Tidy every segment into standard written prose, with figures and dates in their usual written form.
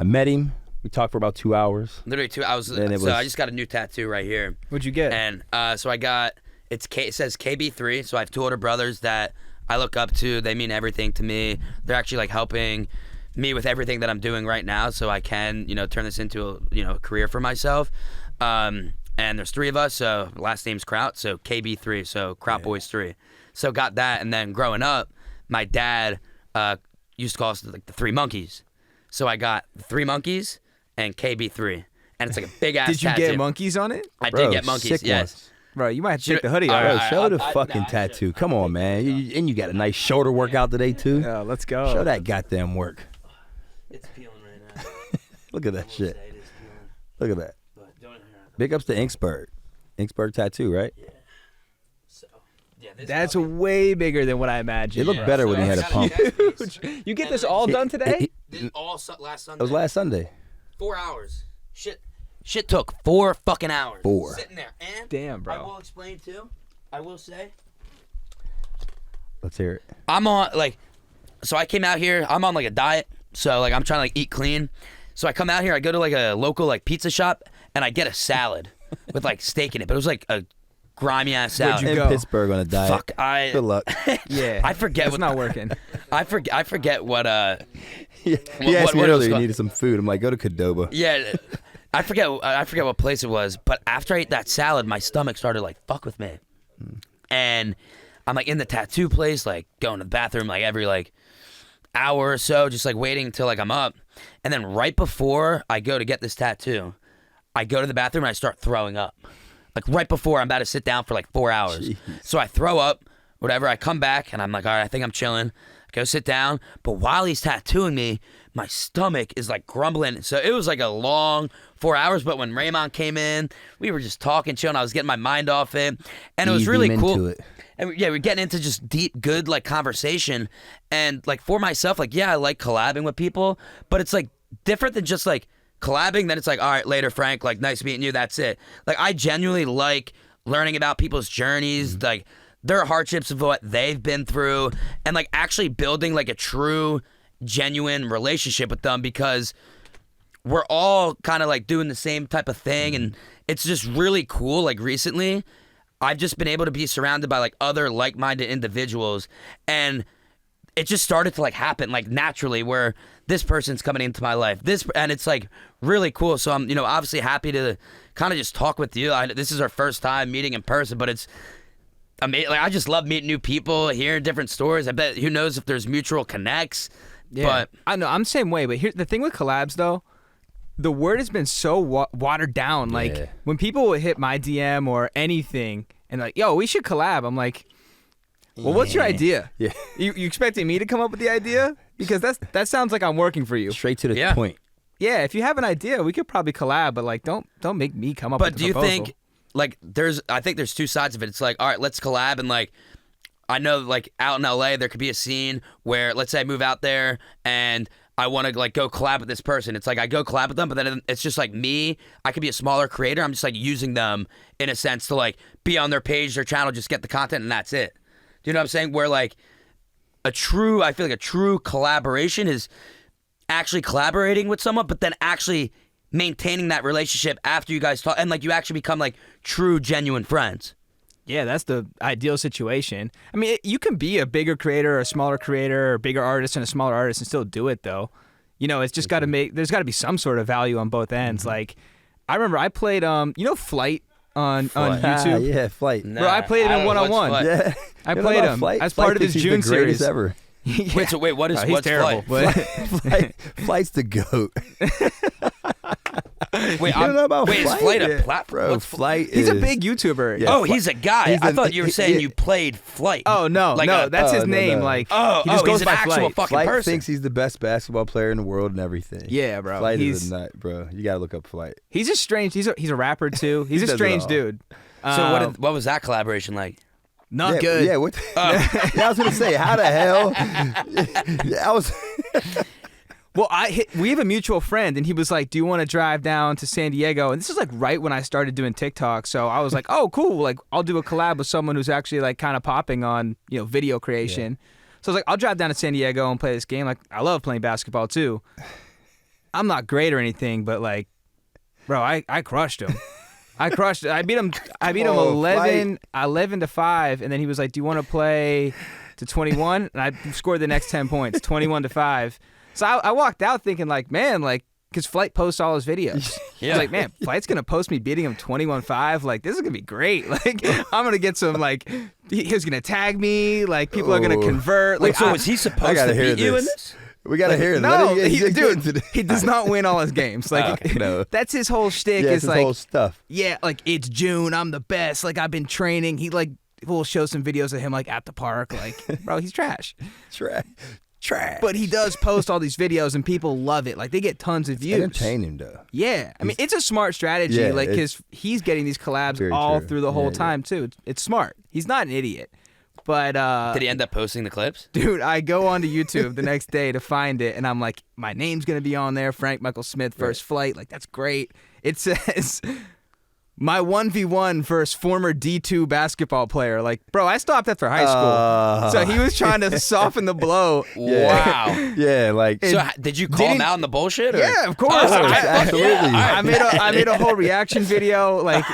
I met him. We talked for about 2 hours. Literally 2 hours. I just got a new tattoo right here. What'd you get? And so I got it says KB3. So I have 2 older brothers that I look up to. They mean everything to me. They're actually like helping me with everything that I'm doing right now, so I can turn this into a career for myself. And there's 3 of us. So last name's Kraut. So KB3. So Kraut Boys 3. So got that, and then growing up, my dad used to call us like the 3 monkeys. So I got 3 monkeys and KB3, and it's like a big ass. Did you tattoo. Get monkeys on it? I did get monkeys. Yes. Ones. Bro, you might have to take the hoodie off. Bro, show the fucking tattoo. Come on, man. And you got a nice shoulder workout today too. Yeah, let's go. Show that goddamn work. It's peeling right now. Look at that shit. It is peeling. Look at that. But Big ups to Inksburg. Inksburg tattoo, right? Yeah. So yeah, That's way bigger than what I imagined. It looked better when he had a pump. Huge. You get this all done today? Last Sunday. It was last Sunday. 4 hours. Shit took 4 fucking hours. 4. Sitting there. And damn, bro. I will explain too. I will say. Let's hear it. I'm on so I came out here. I'm on like a diet. So like I'm trying to like eat clean. So I come out here. I go to like a local like pizza shop and I get a salad with like steak in it. But it was like a grimy ass salad. Where'd you In go? Pittsburgh on a diet. Fuck. Good luck. Yeah. I forget It's not working. I forget what He asked me what it was earlier. He called. needed some food. I'm like, go to Qdoba. Yeah, I forget what place it was, but after I ate that salad, my stomach started like fuck with me, and I'm like in the tattoo place, like going to the bathroom like every like hour or so, just like waiting until like I'm up, and then right before I go to get this tattoo, I go to the bathroom and I start throwing up, like right before I'm about to sit down for like 4 hours. Jeez. So I throw up, whatever. I come back and I'm like, all right, I think I'm chilling. I go sit down, but while he's tattooing me, my stomach is like grumbling. So it was like a long 4 hours, but when Raymont came in, we were just talking, chilling. I was getting my mind off it, and it was really cool. And yeah, we're getting into just deep, good like conversation. And like for myself, like yeah, I like collabing with people, but it's like different than just like collabing. Then it's like, all right, later, Frank. Like nice meeting you. That's it. Like I genuinely like learning about people's journeys, like their hardships of what they've been through, and like actually building like a true, genuine relationship with them, because we're all kind of like doing the same type of thing, and it's just really cool. Like recently, I've just been able to be surrounded by like other like-minded individuals, and it just started to like happen like naturally, where this person's coming into my life, and it's like really cool. So I'm obviously happy to kind of just talk with you. This is our first time meeting in person, but it's amazing. Like I just love meeting new people, hearing different stories. I bet who knows if there's mutual connects. Yeah, but I know I'm the same way. But here's the thing with collabs, though, the word has been so watered down. Like when people would hit my DM or anything and like, "Yo, we should collab," I'm like, "Well, what's your idea? Yeah. You expecting me to come up with the idea? Because that sounds like I'm working for you. Straight to the point. Yeah, if you have an idea, we could probably collab, but like, don't make me come up with the proposal. But do you think like I think there's 2 sides of it. It's like, all right, let's collab, and like I know like out in LA there could be a scene where let's say I move out there and I want to like go collab with this person. It's like I go collab with them, but then it's just like me. I could be a smaller creator. I'm just like using them in a sense to like be on their page, their channel, just get the content, and that's it. Do you know what I'm saying? Where like I feel like a true collaboration is actually collaborating with someone, but then actually maintaining that relationship after you guys talk, and like you actually become like true, genuine friends. Yeah, that's the ideal situation. I mean, you can be a bigger creator or a smaller creator or a bigger artist and a smaller artist and still do it, though. It's just got to there's got to be some sort of value on both ends. Like, I remember I played, Flight on YouTube? Yeah, Flight. Bro, I played him in one-on-one. Yeah. I played him as part of his June the greatest series. Ever. Yeah. Wait, what is he's what's terrible, Flight? Flight's the GOAT. Wait, you don't know about is Flight a platform? Bro, Flight He's is... a big YouTuber. Yeah, Oh, he's a guy. I thought you were saying you played Flight. Oh, no, Like that's his no, name. no. Like, Oh, he just goes he's by an actual Flight. fucking Flight person. thinks he's the best basketball player in the world and everything. Yeah, bro. Flight He's is a nut, bro. You gotta look up Flight. a strange. He's a rapper too. He's a does it strange all. dude. So what was that collaboration like? Not good. Yeah, what? Yeah, I was gonna say, how the hell? I was. Well, we have a mutual friend, and he was like, "Do you want to drive down to San Diego?" And this is like right when I started doing TikTok, so I was like, "Oh, cool! Like, I'll do a collab with someone who's actually like kind of popping on video creation." So I was like, "I'll drive down to San Diego and play this game. Like, I love playing basketball too." I'm not great or anything, but like, bro, I crushed him. I beat him. I beat him 11-5, and then he was like, "Do you want to play to 21?" And I scored the next 10 points, 21-5. So I walked out thinking like, man, like, because Flight posts all his videos. I was like, man, Flight's gonna post me beating him 21-5. Like, this is gonna be great. Like, I'm gonna get some like, he's gonna tag me. Like, people are gonna convert. Like, so was he supposed to beat you in this? We gotta hear it. No, dude, he does not win all his games. Like, no. That's his whole shtick. Yeah, is his like, whole stuff. Yeah, like, it's June, I'm the best. Like, I've been training. He like will show some videos of him like at the park. Like, bro, he's trash. Trash. But he does post all these videos and people love it. Like, they get tons of views. Entertaining though. Yeah, I mean, it's a smart strategy. Yeah, like, because he's getting these collabs all through the whole time too. It's smart. He's not an idiot. But did he end up posting the clips? Dude, I go onto YouTube the next day to find it, and I'm like, my name's gonna be on there. Frank Michael Smith, first flight. Like, that's great. It says my 1v1 versus former D2 basketball player. Like, bro, I stopped after high school, so he was trying to soften the blow. Wow. Yeah, like. So did you call him out on the bullshit? Or? Yeah, of course. Absolutely. Yeah. I made a whole reaction video. Like,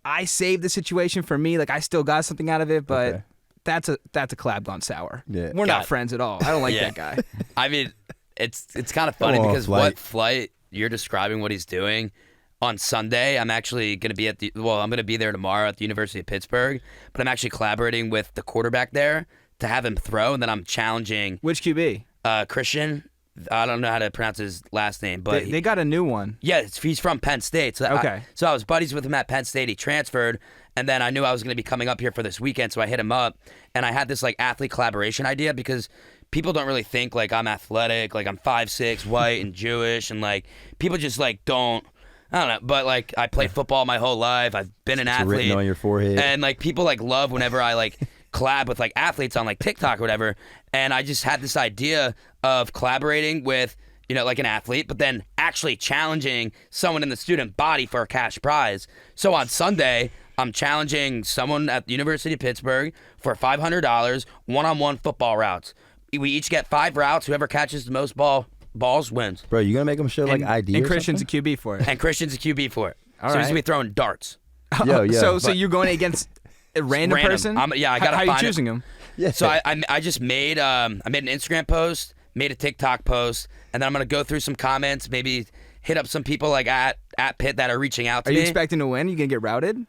I saved the situation for me. Like, I still got something out of it, but that's a collab gone sour. Yeah. We're not friends at all. I don't like that guy. I mean, it's kind of funny because what Flight you're describing what he's doing on Sunday. I'm actually going to be I'm going to be there tomorrow at the University of Pittsburgh, but I'm actually collaborating with the quarterback there to have him throw, and then I'm challenging Which QB? Christian. I don't know how to pronounce his last name, but They got a new one. yeah, he's from Penn State. So Okay. I was buddies with him at Penn State. He transferred, and then I knew I was going to be coming up here for this weekend, so I hit him up, and I had this like athlete collaboration idea because people don't really think like I'm athletic, like I'm 5'6", white and Jewish, and like people just like don't. I don't know, but like I played football my whole life. I've been an athlete. Written on your forehead. And like people like love whenever I like collab with like athletes on like TikTok or whatever. And I just had this idea of collaborating with, you know, like an athlete, but then actually challenging someone in the student body for a cash prize. So on Sunday, I'm challenging someone at the University of Pittsburgh for $500 one-on-one football routes. We each get 5 routes. Whoever catches the most balls wins. Bro, you gonna make him show like ID? And or Christian's something? a QB for it. And Christian's a QB for it. All so he's right. gonna be throwing darts. Yo, So you're going against a random person? I gotta How are find you choosing him? Yeah. So I just made I made an Instagram post, made a TikTok post, and then I'm gonna go through some comments, maybe hit up some people like at Pitt that are reaching out to Are me. you expecting to win? You gonna get routed?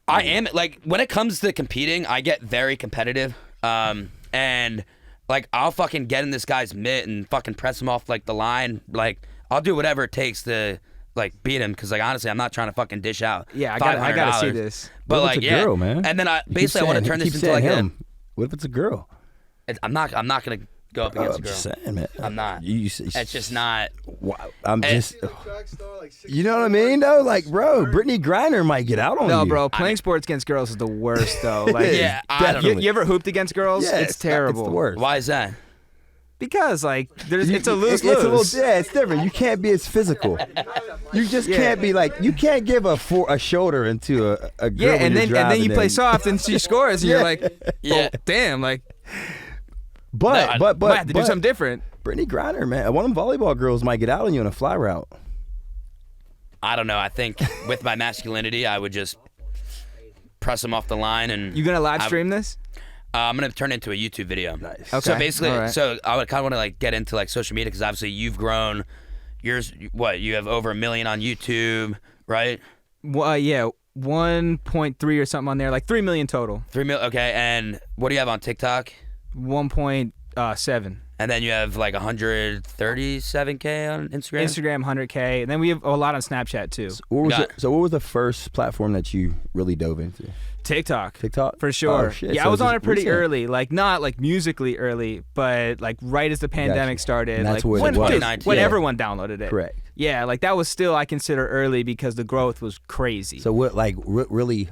I am, like, when it comes to competing, I get very competitive, and like I'll fucking get in this guy's mitt and fucking press him off like the line. Like, I'll do whatever it takes to like beat him, because like honestly I'm not trying to fucking dish out. Yeah, I gotta see this. But What if like, it's a girl, man? and then I You keep basically I want to saying- turn you this keep into like saying a. him. What if it's a girl? I'm not gonna go up against a I'm girl. just saying, man. I'm not. It's just not. Wow, I'm And- just. You know what I mean, though? Like, bro, Brittany Griner might get out on you. No, bro, playing sports against girls is the worst, though. Like, Yeah, I don't know. you ever hooped against girls? Yeah, it's terrible. It's the worst. Why is that? Because like, it's a lose-lose. It's a little, yeah, it's different. You can't be as physical. You just can't be like, you can't give a shoulder into a girl. Yeah, when and you're then you driving play in. soft and she scores, and you're like, Yeah. oh, damn, like, But might have to do something different. Brittany Griner, man, one of them volleyball girls might get out on you on a fly route. I don't know. I think with my masculinity, I would just press him off the line, and You gonna live stream this? I'm gonna turn it into a YouTube video. Nice. Okay. So basically, all right. so I would kind of want to like get into like social media, because obviously you've grown. Yours, what, you have over 1 million on YouTube, right? Well, yeah, 1.3 or something on there, like 3 million total. 3 million. Okay, and what do you have on TikTok? 1.7. And then you have like 137K on Instagram. Instagram 100K, and then we have a lot on Snapchat too. So what was the first platform that you really dove into? TikTok. TikTok? For sure. Oh, shit. Yeah, So I was it's on it pretty recent. early, like not like musically early, but like right as the pandemic started, And that's like what it was. when Yeah. everyone downloaded it. Correct. Yeah, like that was still I consider early because the growth was crazy. So what, like, really,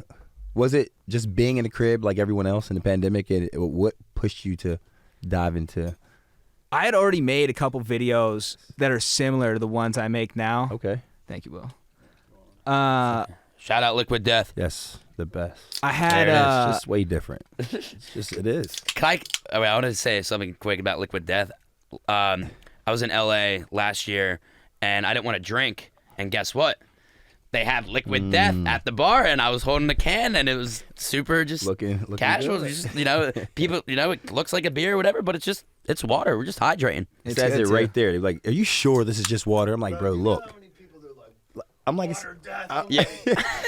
was it just being in the crib like everyone else in the pandemic, and what pushed you to dive into? I had already made a couple videos that are similar to the ones I make now. Okay. Thank you, Will. Shout out Liquid Death. Yes, the best. I had There it is. It's just way different. It's just, it is. I wanted to say something quick about Liquid Death. I was in LA last year, and I didn't want to drink. And guess what? They have Liquid Death at the bar, and I was holding a can, and it was super just looking casual. good. Just, people, it looks like a beer or whatever, but it's water. We're just hydrating. It says it right there. They're like, are you sure this is just water? I'm like, bro, look. I'm like, Yeah.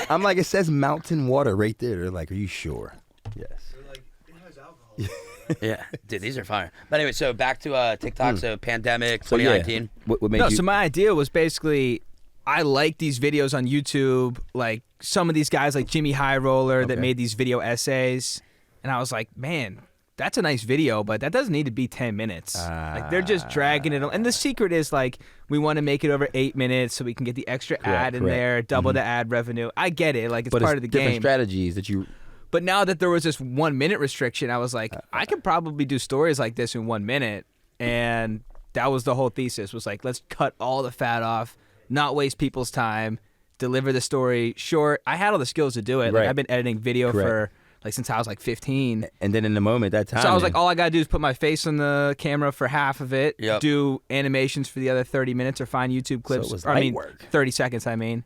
I'm like, it says mountain water right there. They're like, are you sure? Yes. They're like, it has alcohol. Yeah, dude, these are fire. But anyway, so back to TikTok. So pandemic, So 2019. what made No, you? so my idea was basically I like these videos on YouTube, like some of these guys like Jimmy High Roller that Okay. made these video essays, and I was like, man, that's a nice video, but that doesn't need to be 10 minutes. Like they're just dragging it on. And the secret is like we want to make it over 8 minutes so we can get the extra ad in correct. there, double the ad revenue. I get it, like it's but part it's of the different game. strategies that you. But now that there was this 1 minute restriction, I was like, I could probably do stories like this in 1 minute. And that was the whole thesis, was like, let's cut all the fat off, not waste people's time, deliver the story short. I had all the skills to do it. Like Right. I've been editing video Correct. for like since I was like 15. And then in the moment, that time. So I was like, then- all I gotta do is put my face on the camera for half of it, Yep. do animations for the other 30 minutes, or find YouTube clips. it was or, I light mean, work. 30 seconds. I mean,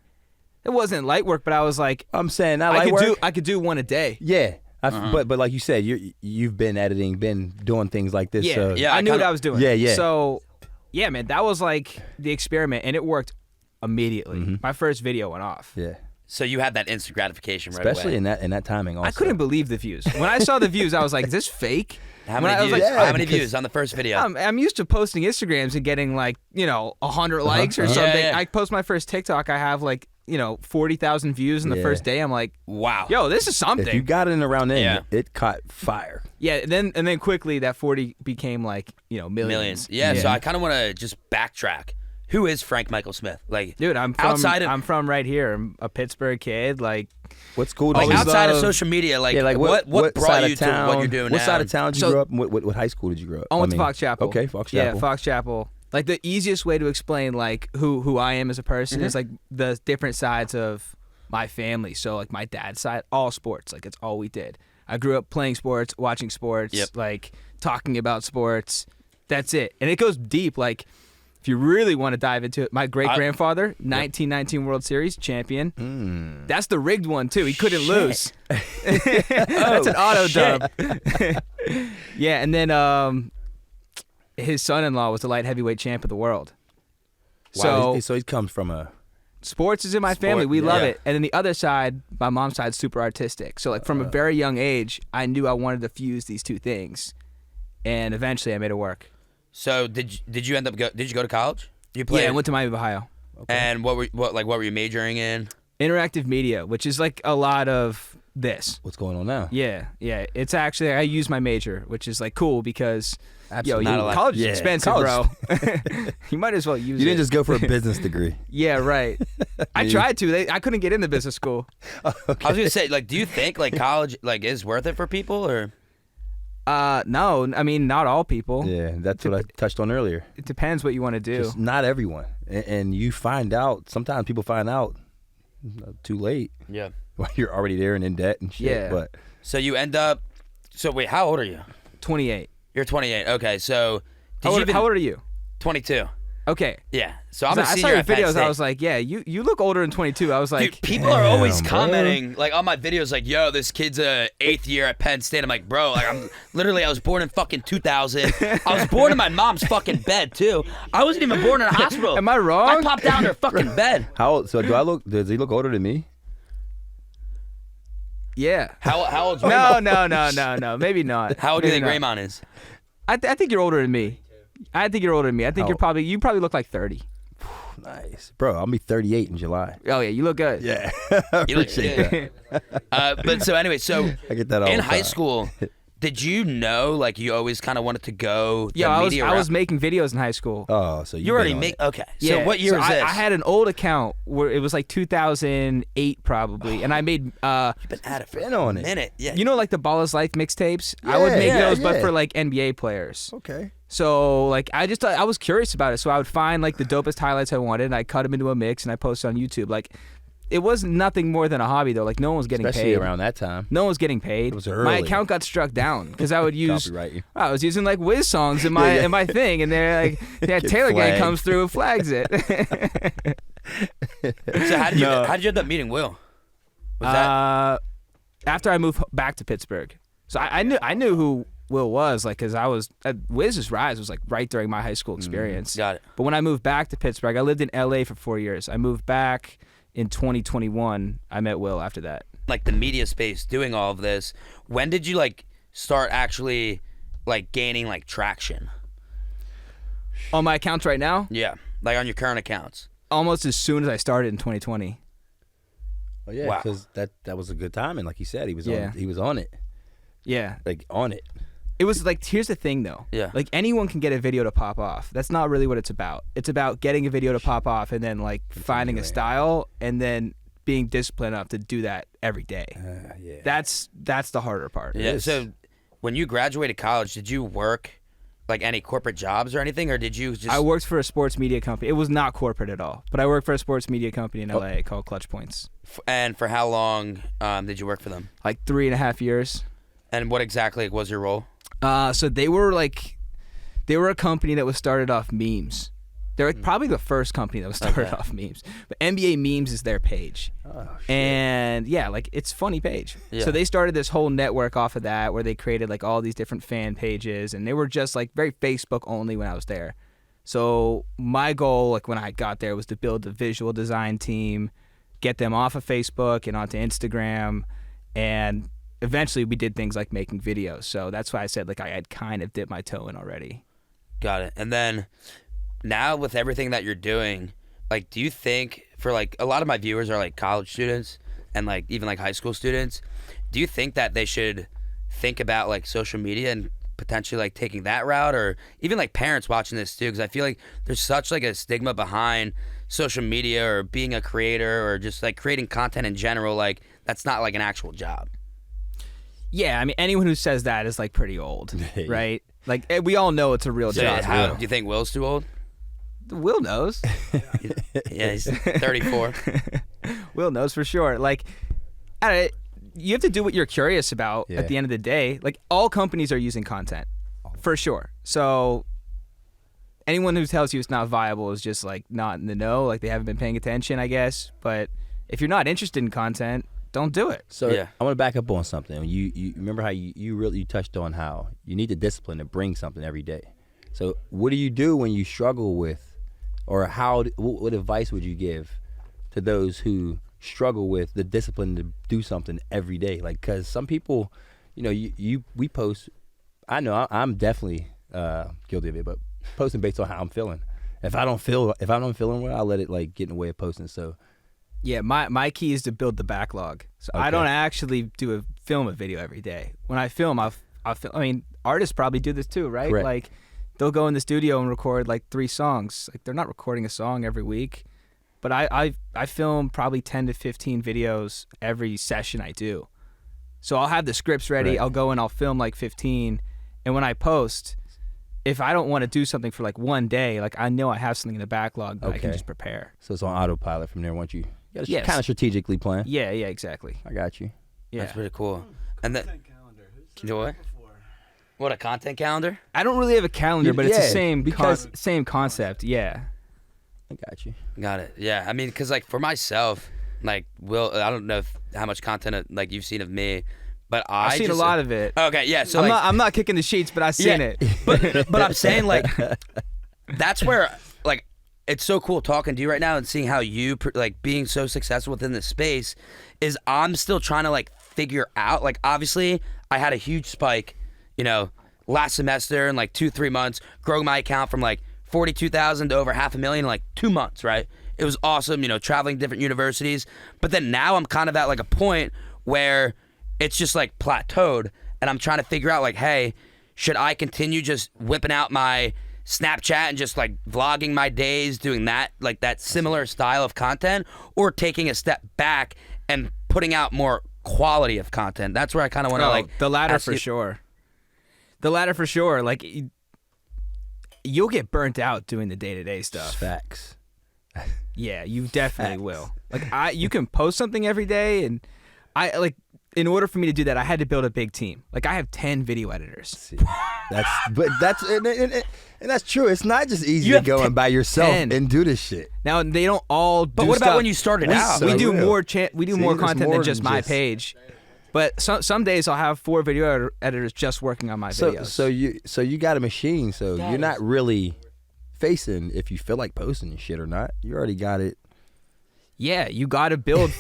it wasn't light work, but I was like, I'm saying not I light could work. I could do one a day. Yeah. But like you said, you've been editing, been doing things like this. Yeah, So Yeah, I I knew kinda- what I was doing. Yeah, yeah. So, yeah, man, that was like the experiment, and it worked immediately. My first video went off. Yeah. So you had that instant gratification right Especially away. in that timing. Also, I couldn't believe the views. When I saw the views, I was like, "Is this fake?" How When many I was views? like, Yeah, How many because- views on the first video? I'm used to posting Instagrams and getting like 100 likes or uh-huh. something. Yeah, yeah. I post my first TikTok, I have like 40,000 views in the Yeah. first day. I'm like, Wow. "Yo, this is something." If you got it in around then, Yeah. it caught fire. Yeah, and then quickly that 40 became like millions. Millions. Yeah, so I kind of want to just backtrack. Who is Frank Michael Smith? Like, Dude, I'm from outside of I'm from right here. I'm a Pittsburgh kid. Like, What school did like you always outside of love- social media, like, Yeah, like what side brought of you town, to what you're doing what now? side of town did you So- grow up? What high school did you grow up? I went to Fox Chapel. Okay, Fox Chapel. Yeah, Fox Chapel. Like the easiest way to explain like who I am as a person is like the different sides of my family. So like my dad's side, all sports. Like it's all we did. I grew up playing sports, watching sports, Yep. like talking about sports. That's it. And it goes deep. Like if you really want to dive into it, my great grandfather, 1919 World Series champion. That's the rigged one too. He couldn't lose. That's an auto dub. Yeah, and then his son-in-law was the light heavyweight champ of the world. Wow, So so he comes from a. sports is in my Sport, family. We love yeah. it. And then the other side, my mom's side, super artistic. So like from a very young age, I knew I wanted to fuse these two things, and eventually I made it work. So did you end up did you go to college? You played. Yeah, I went to Miami, Ohio. And what were you majoring in? Interactive media, which is like a lot of this. What's going on now? Yeah. It's actually I use my major, which is like cool because Absolutely. Not a lot. college is Yeah, expensive, college. bro. You might as well use You it. didn't just go for a business degree. Yeah, right. I tried to. I couldn't get into business school. I was gonna say, like, do you think like college like is worth it for people or? No, I mean not all people. Yeah, that's what I touched on earlier. It depends what you want to do. Just not everyone, and you find out. Sometimes people find out too late Yeah. while you're already there and in debt and shit. Yeah. But So you end up. So wait, how old are you? 28. You're 28. Okay, so did How you old, even, how old are you? 22? Okay. Yeah. So I'm a I saw senior your at Penn videos. State. I was like, yeah, you look older than 22. I was like, Dude, people are always Damn, bro. commenting like on my videos, like, "Yo, this kid's a 8th year at Penn State." I'm like, "Bro, like, I was born in fucking 2000. I was born in my mom's fucking bed too. I wasn't even born in a hospital. Am I wrong? I popped out in her fucking bed. how old? So do I look? Does he look older than me? yeah. How old's Raymont? No. Maybe not. How old do you Maybe think not. Raymont is? I think you're older than me. I think How- you probably look like 30. Nice, bro. I'll be 38 in July. Oh yeah, you look good. Yeah, You look- appreciate that. But so anyway, so I get that all in the high time. school, did you know like you always kind of wanted to go? Yeah, the I media was route? making videos in high school. Oh, so You already make okay. So Yeah, what year is I, this? I had an old account where it was like 2008 probably, and I made been at it for been on a it. minute. Yeah. you know like the Ball is Life mixtapes. I would make Yeah, those, but yeah. for like NBA players. Okay. So like I was curious about it, so I would find like the dopest highlights I wanted, and I cut them into a mix, and I posted on YouTube. Like it was nothing more than a hobby though. Like no one was getting Especially paid. around that time. No one was getting paid. It was My early. account got struck down because I would use. Copyright you. I was using like Wiz songs in my in my thing, and they're like, yeah, Get Taylor Gang flagged. comes through and flags it. So how did you end up meeting Will? Was that After I moved back to Pittsburgh, so I knew who Will was, like, because I was Wiz's Rise was like right during my high school experience. got it? But when I moved back to Pittsburgh, I lived in LA for 4 years. I moved back in 2021. I met Will after that. Like the media space doing all of this. When did you like start actually like gaining like traction? On my accounts right now, Yeah, like on your current accounts. almost as soon as I started in 2020. Oh yeah, Wow. because that was a good timing. Like you said, he was Yeah. on it, Yeah. like on it. It was like, here's the thing though. Yeah. Like anyone can get a video to pop off. That's not really what it's about. It's about getting a video to pop off and then like finding a style and then being disciplined enough to do that every day. Yeah. That's the harder part. Yeah. is. So when you graduated college, did you work like any corporate jobs or anything, or did you just? I worked for a sports media company. It was not corporate at all, but I worked for a sports media company in LA called Clutch Points. And for how long did you work for them? Like 3.5 years. And what exactly was your role? So they were a company that was started off memes. They're like probably the first company that was started off memes. But NBA memes is their page. Oh, shit. And yeah, like it's funny page. Yeah. So they started this whole network off of that where they created like all these different fan pages, and they were just like very Facebook only when I was there. So my goal, like when I got there, was to build a visual design team, get them off of Facebook and onto Instagram, and eventually we did things like making videos. So that's why I said like I had kind of dipped my toe in already. Got it. And then now with everything that you're doing, like, do you think for like a lot of my viewers are like college students and like even like high school students, do you think that they should think about like social media and potentially like taking that route, or even like parents watching this too? Because I feel like there's such like a stigma behind social media or being a creator or just like creating content in general. Like that's not like an actual job. Yeah, I mean anyone who says that is like pretty old, Yeah. right? Like we all know it's a real So job. how, do you think Will's too old? Will knows. Yeah, he's 34. Will knows for sure. Like, you have to do what you're curious about Yeah. at the end of the day. Like, all companies are using content, for sure. So, anyone who tells you it's not viable is just, like, not in the know. Like, they haven't been paying attention, I guess. But if you're not interested in content, don't do it. So Yeah. I want to back up on something. You remember how you really touched on how you need the discipline to bring something every day. So what do you do when you struggle with, or what advice would you give to those who struggle with the discipline to do something every day? Like, because some people, you know, we post. I know I'm definitely guilty of it, but posting based on how I'm feeling. If I'm not feeling well, I let it like get in the way of posting. So. Yeah, my key is to build the backlog. So I Okay. don't actually film a video every day. When I film, I mean, artists probably do this too, right? Correct. Like, they'll go in the studio and record like 3 songs. Like, they're not recording a song every week, but I film probably 10 to 15 videos every session I do. So I'll have the scripts ready. Right. I'll go and I'll film like 15, and when I post, if I don't want to do something for like one day, like I know I have something in the backlog that I can Okay. just prepare. So it's on autopilot from there. Once you gotta Yes. kind of strategically plan. Yeah, exactly. I got you. Yeah. That's pretty cool. And then Content calendar. Who's You know what? that before? what, a content calendar? I don't really have a calendar, but it's the Yeah, same because- same concept. Yeah. I got you. Got it. Yeah. I mean, because like for myself, like Will, I don't know how much content like you've seen of me, but I've seen a lot of it. Okay, yeah. So I'm like, not I'm not kicking the sheets, but I've seen it. but I'm saying like that's where like it's so cool talking to you right now and seeing how you like being so successful within this space is I'm still trying to like figure out, like, obviously I had a huge spike, you know, last semester in like 2-3 months, growing my account from like 42,000 to over 500,000 in like 2 months, right? It was awesome, you know, traveling to different universities. But then now I'm kind of at like a point where it's just like plateaued, and I'm trying to figure out like, hey, should I continue just whipping out my Snapchat and just like vlogging my days, doing that, like that similar style of content, or taking a step back and putting out more quality of content? That's where I kind of want to like the latter ask for you- sure. The latter for sure. Like, you'll get burnt out doing the day-to-day stuff. Facts. Yeah, you definitely will. Like you can post something every day, and I like. In order for me to do that, I had to build a big team. Like I have 10 video editors. See, that's true. It's not just easy You to have go and by yourself 10. and do this shit. Now they don't all. But what about when you started out? We So do real. more. We do See, more there's content more than just than my just- page. But some days I'll have 4 video editors just working on my videos. So you got a machine. So That you're not is- really facing if you feel like posting your shit or not. You already got it. yeah, you got to build.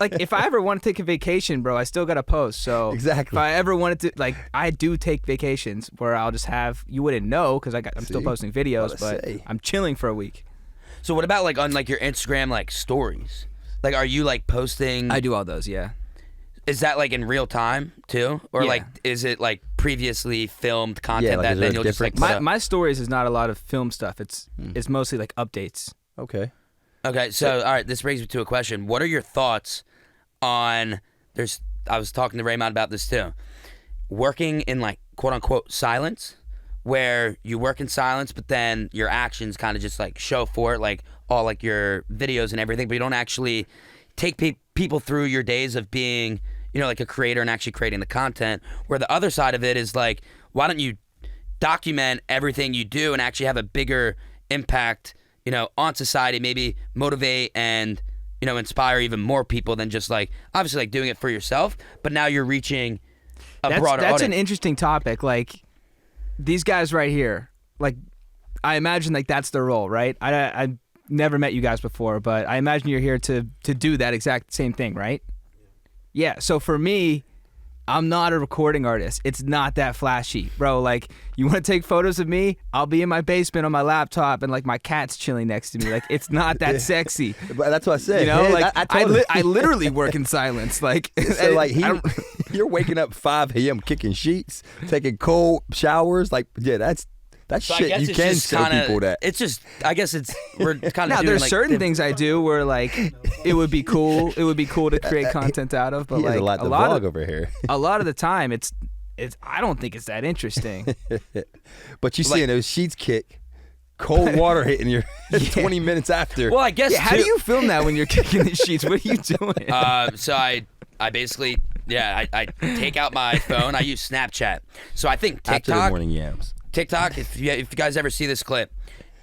Like if I ever want to take a vacation, bro, I still got to post. So Exactly. if I ever wanted to, like, I do take vacations where I'll just have. You wouldn't know because I'm still See? posting videos, About to but say. I'm chilling for a week. So what about like on like your Instagram like stories? Like, are you like posting? I do all those. Yeah. Is that like in real time too, or Yeah. like is it like previously filmed content like, that is then there you'll just like different- put up? My stories is not a lot of film stuff. It's mostly like updates. Okay. Okay, so all right, this brings me to a question. What are your thoughts on I was talking to Raymond about this too. Working in like quote unquote silence, where you work in silence, but then your actions kind of just like show for it, like all like your videos and everything, but you don't actually take people through your days of being, you know, like a creator and actually creating the content. Where the other side of it is like, why don't you document everything you do and actually have a bigger impact, you know, on society, maybe motivate and, you know, inspire even more people than just like, obviously like doing it for yourself, but now you're reaching a broader That's audience. an interesting topic. Like these guys right here, like I imagine like that's their role, right? I never met you guys before, but I imagine you're here to do that exact same thing, right? Yeah. So for me, I'm not a recording artist. It's not that flashy, bro. Like, you want to take photos of me? I'll be in my basement on my laptop and like my cat's chilling next to me. Like, it's not that sexy. But that's what I said. You know, Yeah, like I told him. I literally work in silence. Like, So like I don't- you're waking up 5 a.m. kicking sheets, taking cold showers. Like yeah, that's So I shit. guess You it's can just show kinda, people that. It's just, I guess we're kind now of doing there's like certain the- things I do where like it would be cool. It would be cool to create content out of, but He has like a lot to lot vlog of over here. a lot of the time it's I don't think it's that interesting. But you Like- seeing those sheets kick, cold water hitting your 20 minutes after. Well, I guess Yeah, how do too- you film that when you're kicking the sheets? What are you doing? So I basically, I take out my phone. I use Snapchat. So I think after the TikTok, morning yams. if you guys ever see this clip,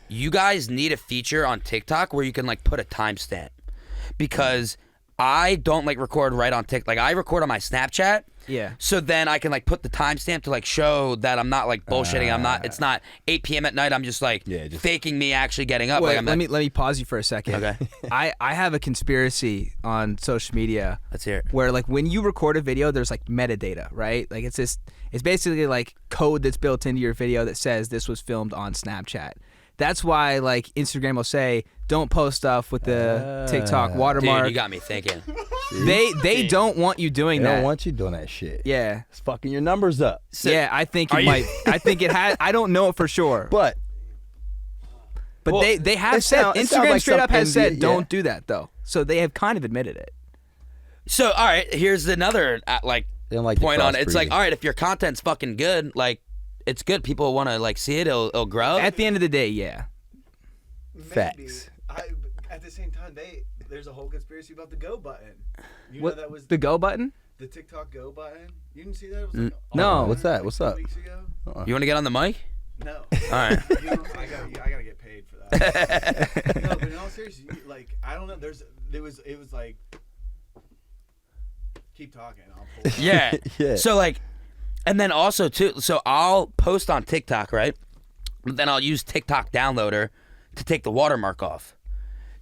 you guys need a feature on TikTok where you can like put a timestamp, because I don't like record right on TikTok. Like I record on my Snapchat. Yeah. So then I can like put the timestamp to like show that I'm not like bullshitting. I'm not. It's not 8 p.m. at night. I'm just like faking me actually getting up. Wait, like I'm let like, me pause you for a second. Okay. I have a conspiracy on social media Let's hear it. where like when you record a video, there's like metadata, right? Like it's basically like code that's built into your video that says this was filmed on Snapchat. That's why like Instagram will say don't post stuff with the TikTok watermark. Dude, you got me thinking. They don't want you doing They that. don't want you doing that shit. Yeah. It's fucking your numbers up. Yeah, I think Are it you- might. I think it had. I don't know it for sure, But but they have it said sound- it Instagram sound like straight some up has said NDA, don't yeah. do that though. So they have kind of admitted it. So all right, here's another like they don't like the point on it. It's like, crossbreeding. all right, if your content's fucking good, like it's good. People want to like see it. It'll grow. At the end of the day, yeah. Maybe. Facts. At the same time, there's a whole conspiracy about the go button. You What know that was the go button? the TikTok go button. You didn't see that? It was like No. all What's that? like What's 2 up? Weeks ago? You want to get on the mic? No. All right. I gotta get paid for that. No, but in all seriousness, like I don't know. It was like keep talking. I'll pull it up. Yeah. Yeah. So like, and then also too. So I'll post on TikTok, right? But then I'll use TikTok downloader to take the watermark off.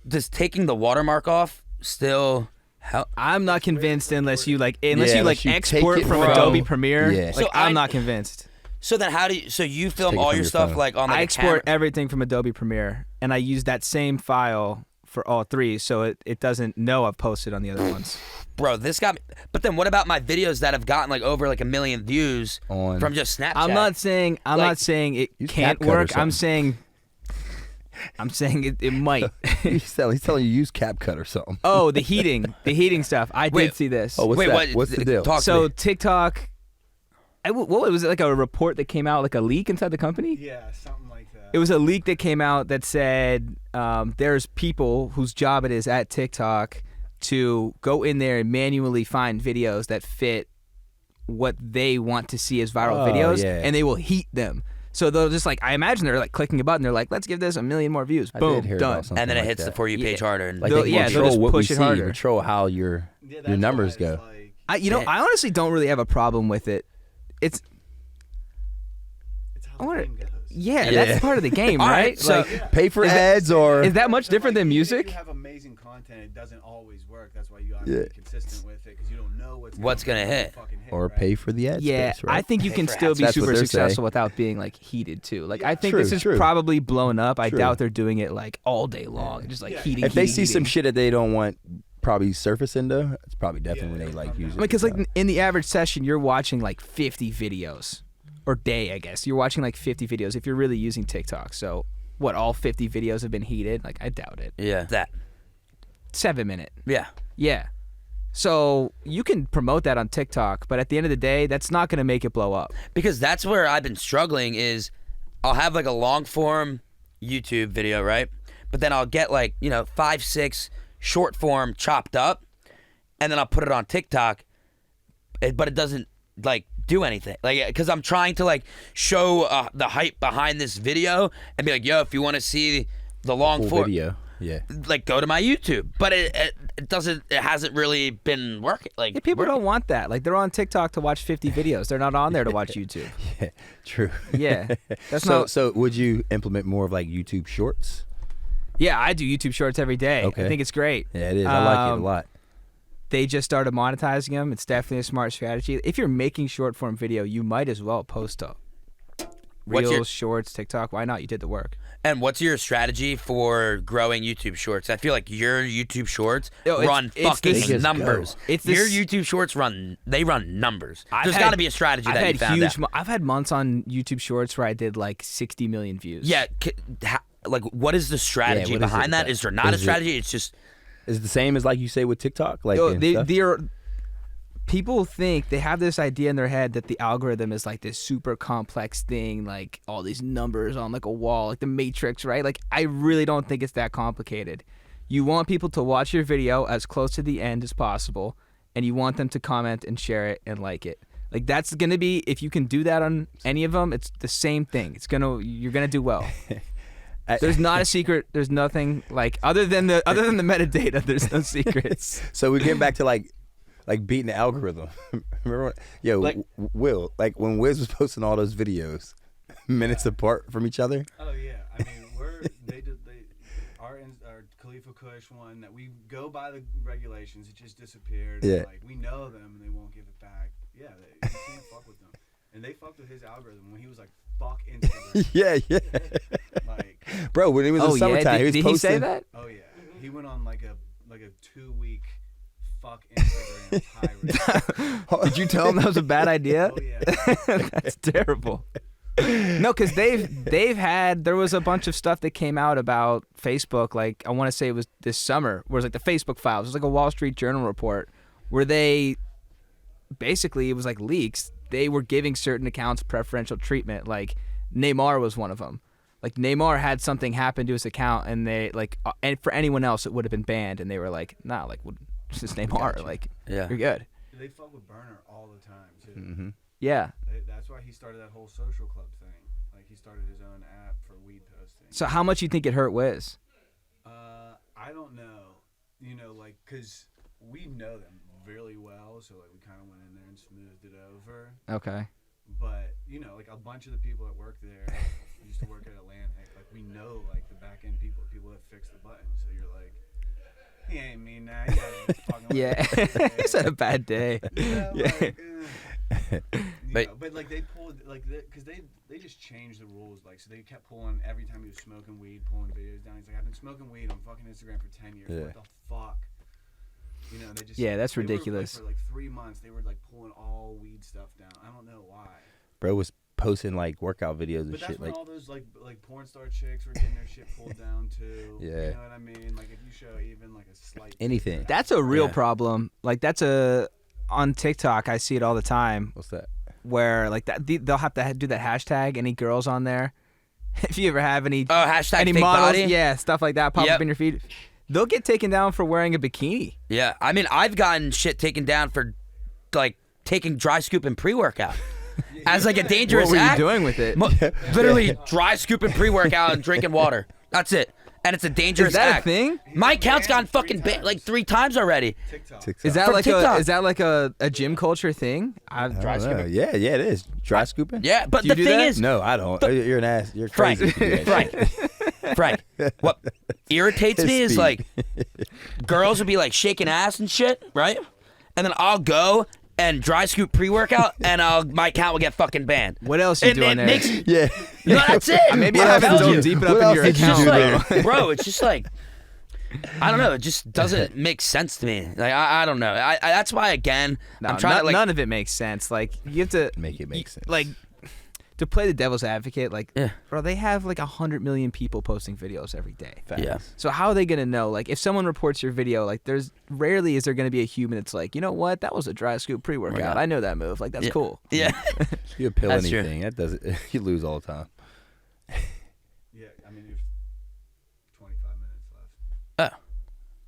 Does taking the watermark off still help? I'm not convinced unless you like Yeah, unless you take export it from from- Adobe Premiere. Yeah. Like So I'm I- not convinced. So then how do you? So you film take it all from your your stuff phone. like on like I a export camera? everything from Adobe Premiere, and I use that same file for all three, so it doesn't know I've posted on the other ones. Bro, this got me. But then what about my videos that have gotten like over like 1 million views On- from just Snapchat? I'm not saying Like, it use can't CapCut or work. I'm something. saying it might. he's telling you use CapCut or something. Oh, the heating stuff. I Wait. did see this. Oh, what's Wait, that? what? What's the deal? Talk to So me. TikTok, what was it, like a report that came out, like a leak inside the company? Yeah, something like that. It was a leak that came out that said there's people whose job it is at TikTok to go in there and manually find videos that fit what they want to see as viral videos, and they will heat them. So they'll just I imagine they're clicking a button. They're like, let's give this 1 million more views. Boom, done. And then it hits the For You page harder. And they'll just push it harder. Control how your numbers go. I honestly don't really have a problem with it. It's how the game goes. Yeah, that's part of the game, right? So pay for ads or is that much different than music? If you have amazing content, it doesn't always work. That's why you got to be consistent with it because you don't know what's gonna hit. Or pay for the ad space, right? I think you can still be super successful without being heated too. I think this is probably blown up. I doubt they're doing it all day long, just heating. If they see some shit that they don't want probably surface into, it's probably definitely when they use it. Because in the average session, you're watching 50 videos. Or day, I guess. You're watching 50 videos if you're really using TikTok. So, what, all 50 videos have been heated? I doubt it. Yeah. That. 7 minute. Yeah. Yeah. So, you can promote that on TikTok, but at the end of the day, that's not going to make it blow up. Because that's where I've been struggling is I'll have a long form YouTube video, right? But then I'll get 5, 6 short form chopped up, and then I'll put it on TikTok, but it doesn't do anything because I'm trying to show the hype behind this video and be yo, if you want to see the long form video, go to my YouTube. But it hasn't really been working. People don't want that. They're on TikTok to watch 50 videos. They're not on there to watch YouTube. Yeah, true. Yeah, that's so would you implement more of YouTube Shorts? Yeah, I do YouTube Shorts every day. Okay. I think it's great. Yeah, it is. I like it a lot. They just started monetizing them. It's definitely a smart strategy. If you're making short form video, you might as well post up. Reels, Shorts, TikTok. Why not? You did the work. And what's your strategy for growing YouTube Shorts? I feel like your YouTube Shorts run fucking numbers. Your YouTube Shorts run numbers. There's got to be a strategy that you found out. I've had months on YouTube Shorts where I did 60 million views. Yeah. What is the strategy behind that? Is there not a strategy? It's just... Is it the same as you say with TikTok? People think they have this idea in their head that the algorithm is this super complex thing, all these numbers on a wall, the Matrix, right? I really don't think it's that complicated. You want people to watch your video as close to the end as possible, and you want them to comment and share it and like it. That's gonna be, if you can do that on any of them, it's the same thing. You're gonna do well. There's not a secret. There's nothing other than the metadata. There's no secrets. So we get back to beating the algorithm. Remember, Will, when Wiz was posting all those videos, minutes apart from each other. Oh yeah, I mean our Khalifa Kush one that we go by the regulations. It just disappeared. Yeah. We know them and they won't give it back. Yeah, you can't fuck with them. And they fucked with his algorithm when he was fuck Instagram. Yeah. Bro, when it was in summertime, he was did posting. He say that? Oh yeah, he went on a 2-week fuck Instagram tirade. Did you tell him that was a bad idea? Oh yeah. That's terrible. No, because there was a bunch of stuff that came out about Facebook. I want to say it was this summer, where it was the Facebook files. It was a Wall Street Journal report where they basically, it was leaks. They were giving certain accounts preferential treatment. Neymar was one of them. Neymar had something happen to his account, and they and for anyone else it would have been banned, and they were nah, it's just Neymar. Gotcha. You're good. They fuck with Burner all the time too. Mm-hmm. Yeah. That's why he started that whole social club thing. He started his own app for weed posting. So how much you think it hurt Wiz? I don't know. Because we know them really well, so we kind of went in there and smoothed it over. Okay. But a bunch of the people that work there used to work at Atlantic. We know the back end people that fix the buttons. So you're he ain't mean that. Yeah. He's had a bad day. But they pulled because they just changed the rules. So they kept pulling every time he was smoking weed, pulling videos down. He's I've been smoking weed on fucking Instagram for 10 years. What the fuck? They just that's ridiculous. For 3 months, they were pulling all weed stuff down. I don't know why. Bro was posting workout videos and but shit. That's when all those porn star chicks were getting their shit pulled down too. Yeah. You know what I mean? If you show even a slight anything. That's a real problem. On TikTok, I see it all the time. What's that? Where they'll have to do that hashtag. Any girls on there? if you ever have any hashtag any fake models, body. yeah, stuff like that pop Yep. up in your feed, they'll get taken down for wearing a bikini. Yeah, I mean, I've gotten shit taken down for like taking dry scoop and pre-workout as like a dangerous What were you act. doing with it? Literally dry scooping pre-workout and drinking water. That's it. And it's a dangerous Is that act. a thing? My account's gotten fucking banned like 3 times already. TikTok. Is that From like TikTok. a gym culture thing? I don't know. Yeah, it is. Dry scooping? Yeah, but Do you the do thing that? is, No, I don't. You're an ass. You're Frank, crazy. Frank, what irritates me is Speed. like girls will be like shaking ass and shit, right? And then I'll go and dry scoop pre-workout, and my account will get fucking banned. What else you doing it there? makes, Yeah. no, that's it. Maybe What I else haven't did dove you- deep what enough in else your did you It's account. just like, bro, it's just like, I don't know. It just doesn't make sense to me. Like, I don't know. I that's why, again, No, I'm trying to, like, none of it makes sense. Like you have to Make it make sense. like to play the devil's advocate. Like, Yeah. bro, they have like 100 million people posting videos every day. Facts. yeah. So how are they gonna know? Like, if someone reports your video, like, there's rarely is there gonna be a human that's like, you know what, that was a dry scoop pre-workout. Workout. I know that move. Like, that's Yeah. cool. Yeah. You appeal That's true. anything. That doesn't. You lose all the time. Yeah, I mean, you have 25 minutes left.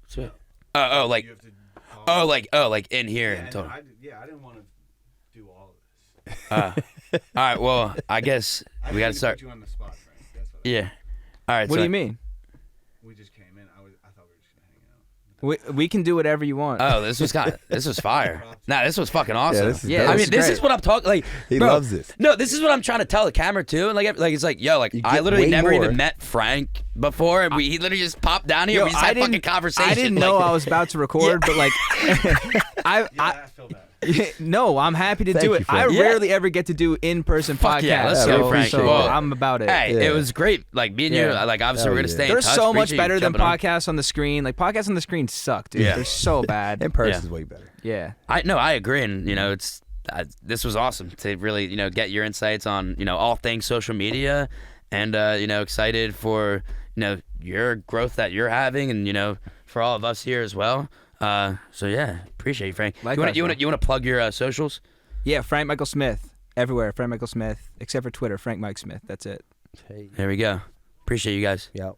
Sweet. Oh, like, You have to talk. like in here. Yeah, and talk. I didn't want to do all of this. All right. Well, I guess I we got to didn't start. Put you on the spot, Frank. That's what Yeah. All right. What so do you mean? we just came in. I thought we were just gonna hang out. We can do whatever you want. Oh, this was fire. Nah, this was fucking awesome. this is Yeah, dope. I this mean, is this great. is what I'm talking. Like, He bro, loves this. No, this is what I'm trying to tell the camera too. And like it's like, yo, like You I get literally way never more. even met Frank before, and he literally just popped down here. Yo, we just had fucking conversation. I didn't know like, I was about to record, but like, Yeah, I I feel bad. no, I'm happy to Thank do you, it. I Frank. Yeah. rarely ever get to do in-person Fuck podcasts. yeah, let's go, so, Frank. so Well, I'm about it. Hey, Yeah. it was great. Like me and you, Yeah. like obviously Hell we're gonna yeah. stay in They're touch. so much Appreciate you better than jumping on. podcasts on the screen. Like, podcasts on the screen suck, dude. Yeah. They're so bad. In person Yeah. is way better. Yeah. I agree, and it's this was awesome to really get your insights on all things social media, and excited for your growth that you're having, and for all of us here as well. So yeah, appreciate you, Frank. Likewise, you bro. want to plug your socials? Yeah, Frank Michael Smith. Everywhere, Frank Michael Smith. Except for Twitter, Frank Mike Smith. That's it. Hey. There we go. Appreciate you guys. Yeah.